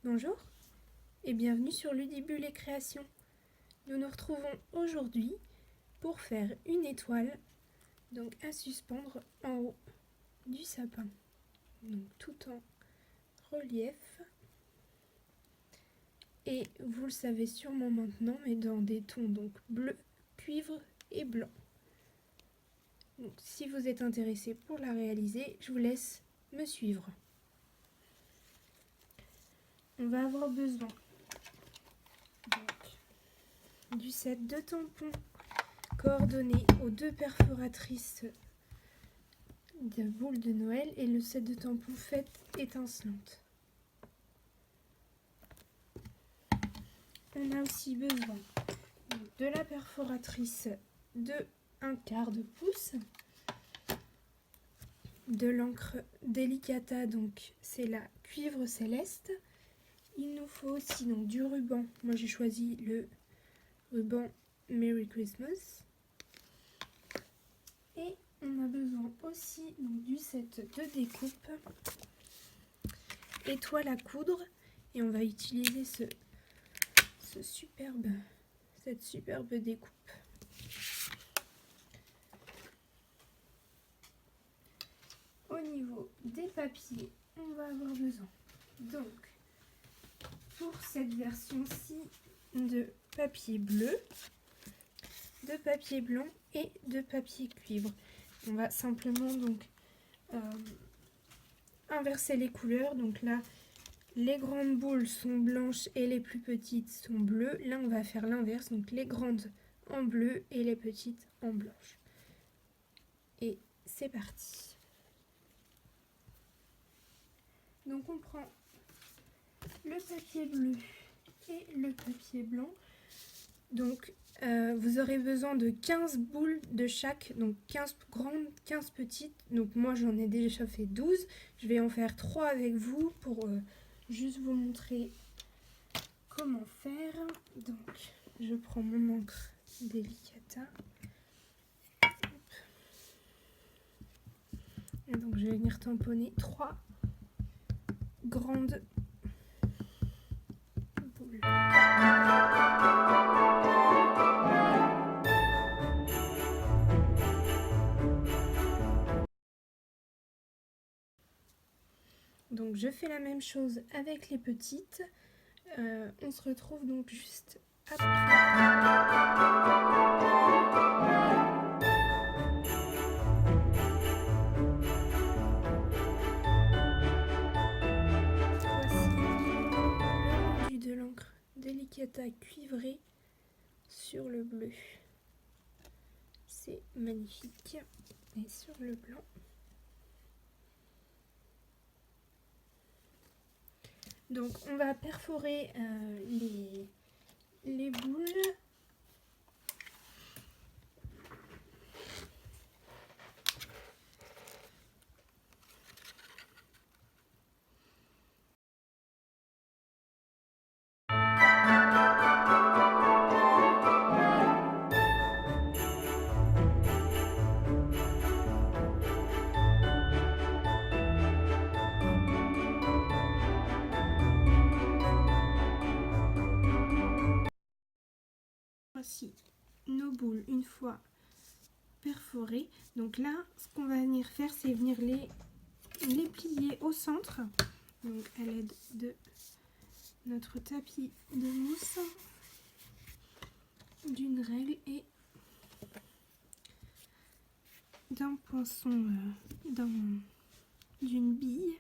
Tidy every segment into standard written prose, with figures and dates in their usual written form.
Bonjour et bienvenue sur Ludibule et Création. Nous nous retrouvons aujourd'hui pour faire une étoile donc à suspendre en haut du sapin. Donc tout en relief. Et vous le savez sûrement maintenant, mais dans des tons donc bleu, cuivre et blanc. Donc, si vous êtes intéressé pour la réaliser, je vous laisse me suivre. On va avoir besoin donc, du set de tampons coordonnés aux deux perforatrices de boules de Noël et le set de tampons fête étincelante. On a aussi besoin de la perforatrice de 1/4 de pouce, de l'encre Delicata, donc c'est la cuivre céleste. Il nous faut aussi donc du ruban. Moi j'ai choisi le ruban Merry Christmas. Et on a besoin aussi donc, du set de découpe étoile à coudre. Et on va utiliser cette superbe découpe. Au niveau des papiers, on va avoir besoin donc pour cette version-ci de papier bleu, de papier blanc et de papier cuivre. On va simplement donc inverser les couleurs. Donc là, les grandes boules sont blanches et les plus petites sont bleues. Là, on va faire l'inverse, donc les grandes en bleu et les petites en blanche. Et c'est parti. Donc on prend le papier bleu et le papier blanc. Donc vous aurez besoin de 15 boules de chaque, donc 15 grandes, 15 petites. Donc moi j'en ai déjà fait 12. Je vais en faire 3 avec vous pour juste vous montrer comment faire. Donc je prends mon encre Delicata. Et donc je vais venir tamponner 3 grandes boules. Donc je fais la même chose avec les petites. On se retrouve donc juste après. Voici le rendu de l'encre Delicata cuivrée sur le bleu. C'est magnifique. Et sur le blanc. Donc on va perforer les boules. Voici nos boules une fois perforées. Donc là, ce qu'on va venir faire, c'est venir les plier au centre. Donc à l'aide de notre tapis de mousse, d'une règle et d'un poinçon, d'une bille.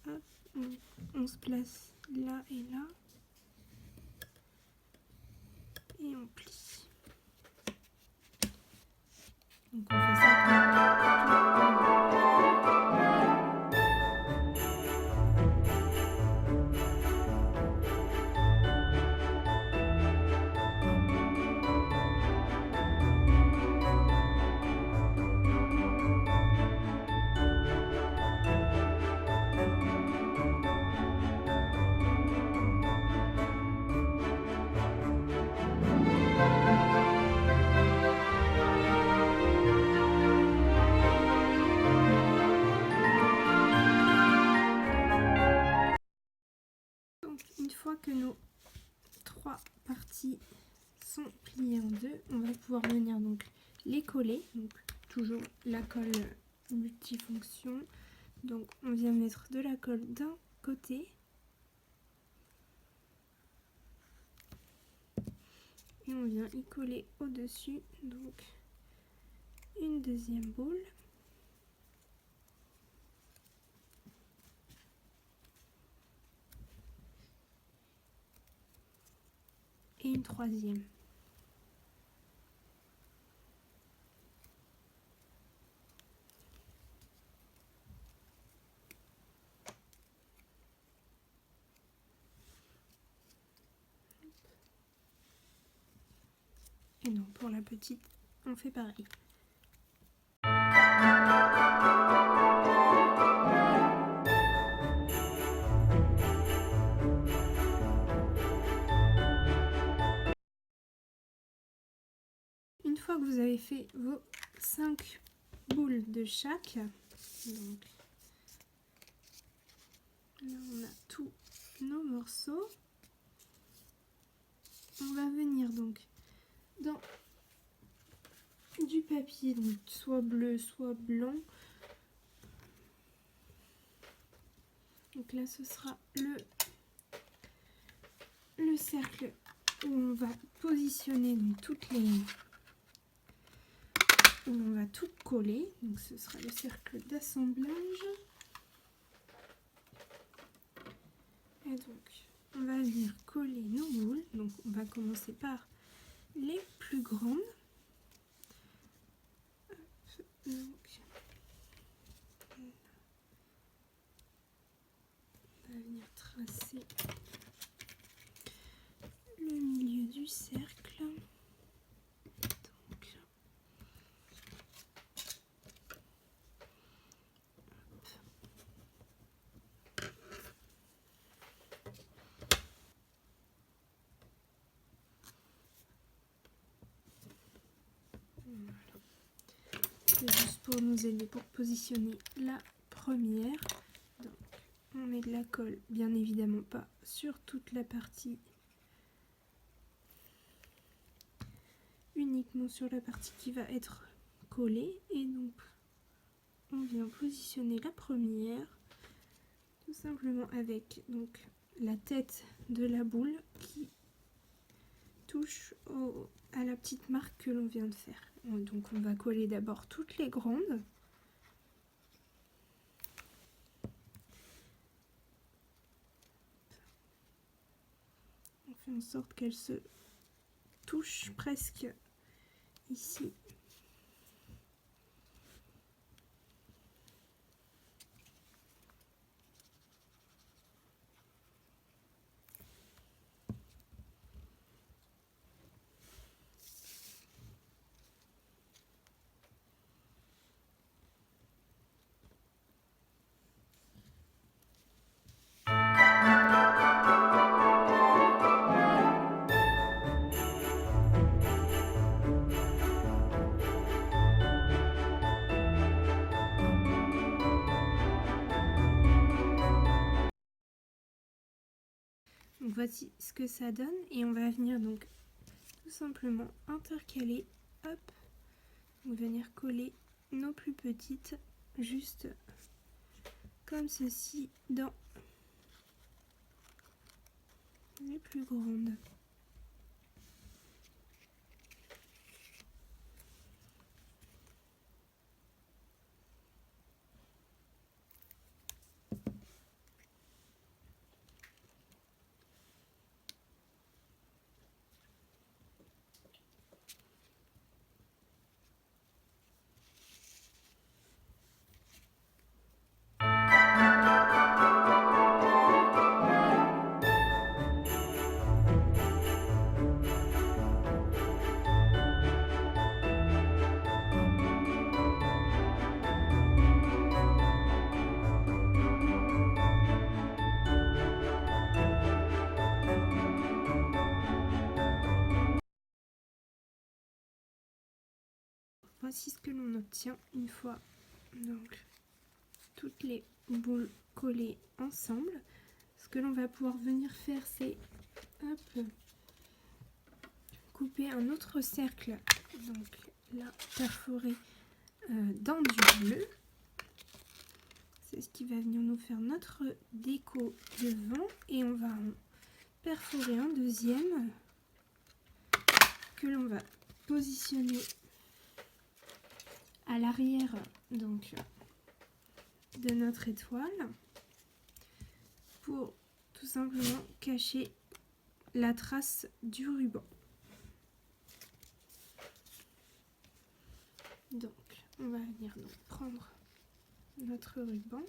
Hop, on se place là et là. Et on plie. Donc on fait ça fois que nos 3 parties sont pliées en deux, on va pouvoir venir donc les coller. Donc toujours la colle multifonction. Donc on vient mettre de la colle d'un côté et on vient y coller au-dessus donc une deuxième boule et une troisième. Et donc pour la petite, on fait pareil. Une fois que vous avez fait vos 5 boules de chaque, donc là on a tous nos morceaux, on va venir donc dans du papier, donc soit bleu soit blanc. Donc là ce sera le cercle où on va positionner donc toutes les, où on va tout coller. Donc ce sera le cercle d'assemblage. Et donc on va venir coller nos boules. Donc on va commencer par les plus grandes. Donc on va venir tracer le milieu du cercle. Donc, voilà. C'est juste pour nous aider pour positionner la première. Donc, on met de la colle, bien évidemment pas sur toute la partie, uniquement sur la partie qui va être collée. Et donc on vient positionner la première tout simplement avec donc la tête de la boule qui touche à la petite marque que l'on vient de faire. Donc on va coller d'abord toutes les grandes. On fait en sorte qu'elles se touchent presque ici. Donc voici ce que ça donne et on va venir donc tout simplement intercaler, hop, on va venir coller nos plus petites juste comme ceci dans les plus grandes. Voici ce que l'on obtient une fois donc toutes les boules collées ensemble. ce que l'on va pouvoir venir faire, c'est couper un autre cercle, donc là perforé dans du bleu. C'est ce qui va venir nous faire notre déco devant, et on va en perforer un deuxième que l'on va positionner à l'arrière donc de notre étoile pour tout simplement cacher la trace du ruban. Donc on va venir donc prendre notre ruban.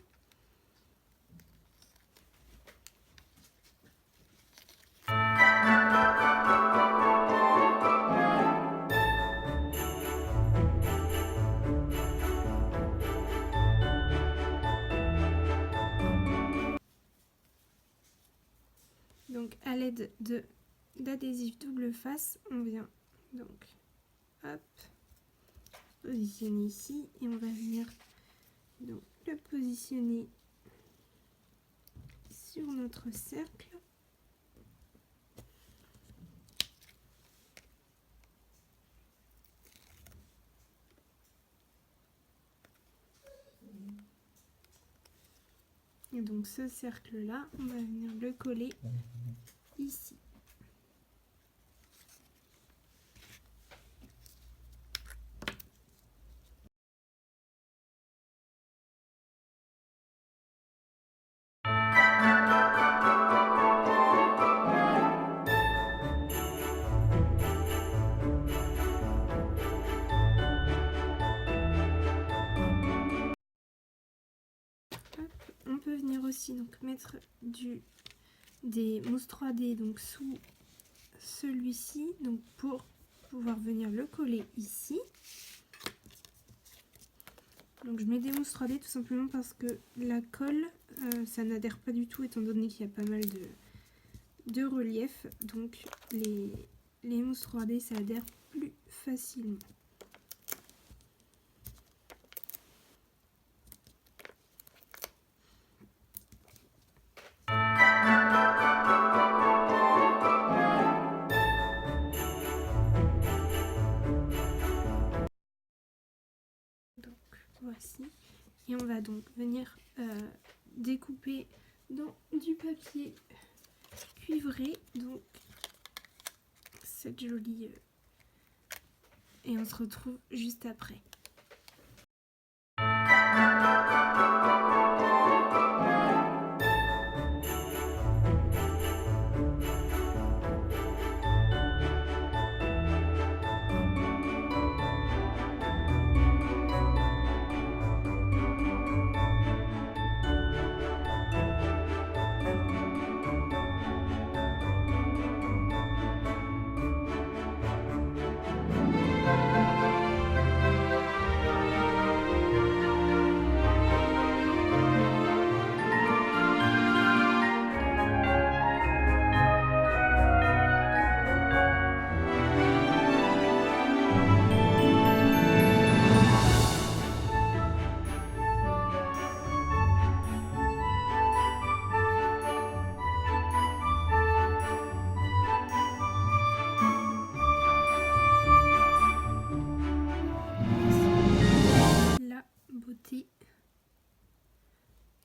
Donc à l'aide d'adhésif double face, on vient donc hop, positionner ici, et on va venir donc le positionner sur notre cercle. Et donc ce cercle-là, on va venir le coller ici. On peut venir aussi donc mettre des mousses 3D donc sous celui-ci, donc pour pouvoir venir le coller ici. Donc je mets des mousses 3D tout simplement parce que la colle ça n'adhère pas du tout, étant donné qu'il y a pas mal de relief, donc les mousses 3D ça adhère plus facilement. Voici, et on va donc venir découper dans du papier cuivré donc cette jolie et on se retrouve juste après.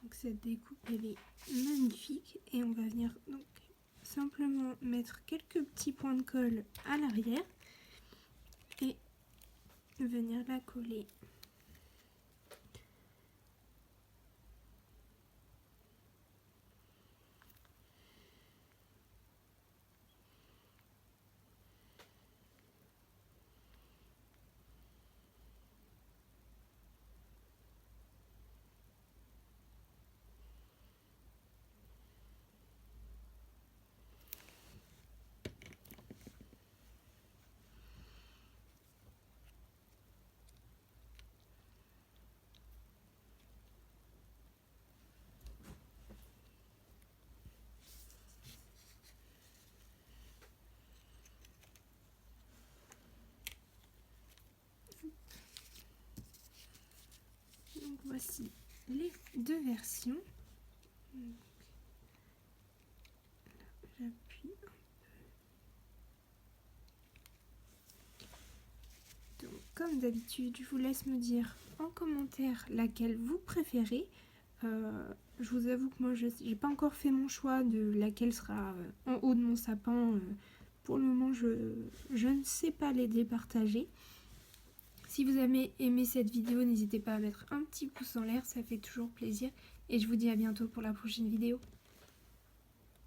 Donc cette découpe elle est magnifique, et on va venir donc simplement mettre quelques petits points de colle à l'arrière et venir la coller. Donc voici les deux versions. J'appuie. Donc, comme d'habitude, je vous laisse me dire en commentaire laquelle vous préférez. Je vous avoue que moi, je n'ai pas encore fait mon choix de laquelle sera en haut de mon sapin. Pour le moment, je ne sais pas les départager. Si vous avez aimé cette vidéo, n'hésitez pas à mettre un petit pouce en l'air, ça fait toujours plaisir. Et je vous dis à bientôt pour la prochaine vidéo.